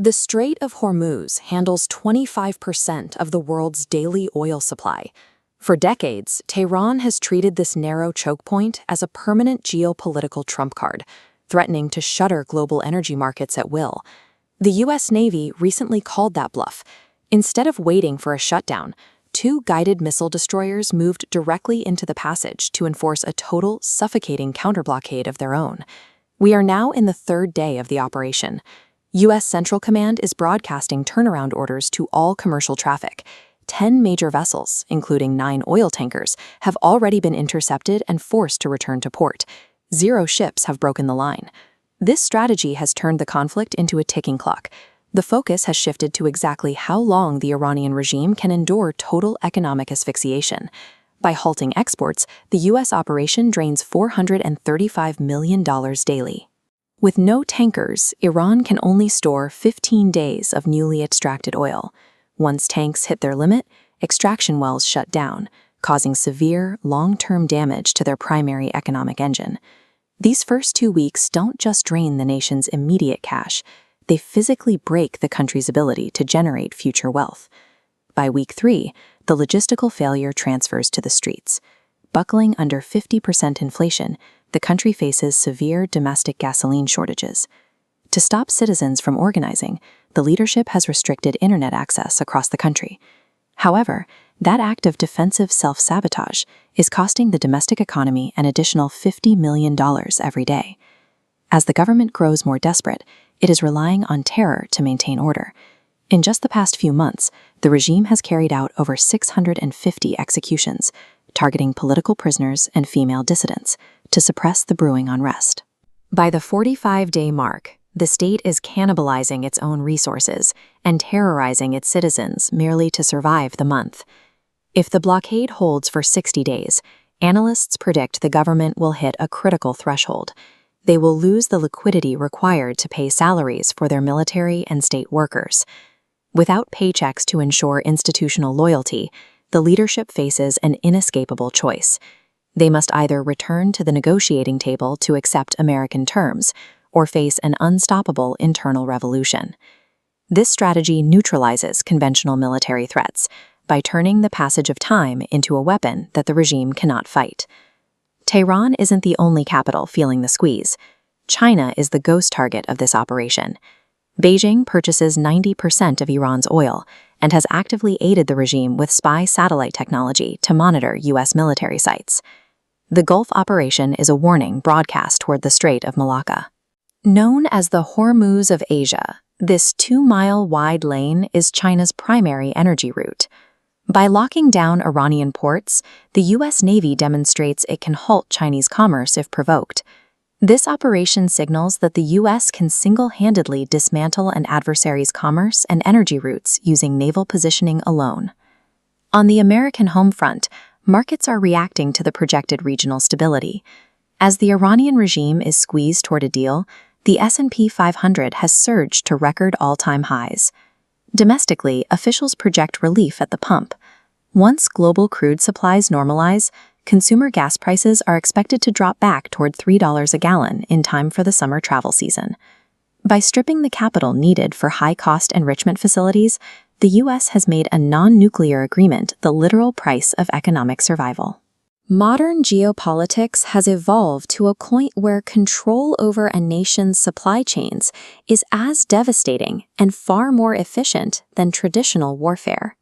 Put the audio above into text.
The Strait of Hormuz handles 25% of the world's daily oil supply. For decades, Tehran has treated this narrow choke point as a permanent geopolitical trump card, threatening to shutter global energy markets at will. The U.S. Navy recently called that bluff. Instead of waiting for a shutdown, 2 guided missile destroyers moved directly into the passage to enforce a total, suffocating counterblockade of their own. We are now in the 3rd day of the operation. U.S. Central Command is broadcasting turnaround orders to all commercial traffic. 10 major vessels, including 9 oil tankers, have already been intercepted and forced to return to port. 0 ships have broken the line. This strategy has turned the conflict into a ticking clock. The focus has shifted to exactly how long the Iranian regime can endure total economic asphyxiation. By halting exports, the U.S. operation drains $435 million daily. With no tankers, Iran can only store 15 days of newly extracted oil. Once tanks hit their limit, extraction wells shut down, causing severe, long-term damage to their primary economic engine. These first 2 weeks don't just drain the nation's immediate cash, they physically break the country's ability to generate future wealth. By week 3, the logistical failure transfers to the streets. Buckling under 50% inflation, the country faces severe domestic gasoline shortages. To stop citizens from organizing, the leadership has restricted internet access across the country. However, that act of defensive self-sabotage is costing the domestic economy an additional $50 million every day. As the government grows more desperate, it is relying on terror to maintain order. In just the past few months, the regime has carried out over 650 executions, targeting political prisoners and female dissidents, to suppress the brewing unrest. By the 45-day mark, the state is cannibalizing its own resources and terrorizing its citizens merely to survive the month. If the blockade holds for 60 days, analysts predict the government will hit a critical threshold. They will lose the liquidity required to pay salaries for their military and state workers. Without paychecks to ensure institutional loyalty, the leadership faces an inescapable choice. They must either return to the negotiating table to accept American terms, or face an unstoppable internal revolution. This strategy neutralizes conventional military threats by turning the passage of time into a weapon that the regime cannot fight. Tehran isn't the only capital feeling the squeeze. China is the ghost target of this operation. Beijing purchases 90% of Iran's oil and has actively aided the regime with spy satellite technology to monitor U.S. military sites. The Gulf operation is a warning broadcast toward the Strait of Malacca. Known as the Hormuz of Asia, this 2-mile-wide lane is China's primary energy route. By locking down Iranian ports, the U.S. Navy demonstrates it can halt Chinese commerce if provoked. This operation signals that the U.S. can single-handedly dismantle an adversary's commerce and energy routes using naval positioning alone. On the American home front, markets are reacting to the projected regional stability. As the Iranian regime is squeezed toward a deal, the S&P 500 has surged to record all-time highs. Domestically, officials project relief at the pump. Once global crude supplies normalize, consumer gas prices are expected to drop back toward $3 a gallon in time for the summer travel season. By stripping the capital needed for high-cost enrichment facilities, the U.S. has made a non-nuclear agreement the literal price of economic survival. Modern geopolitics has evolved to a point where control over a nation's supply chains is as devastating and far more efficient than traditional warfare.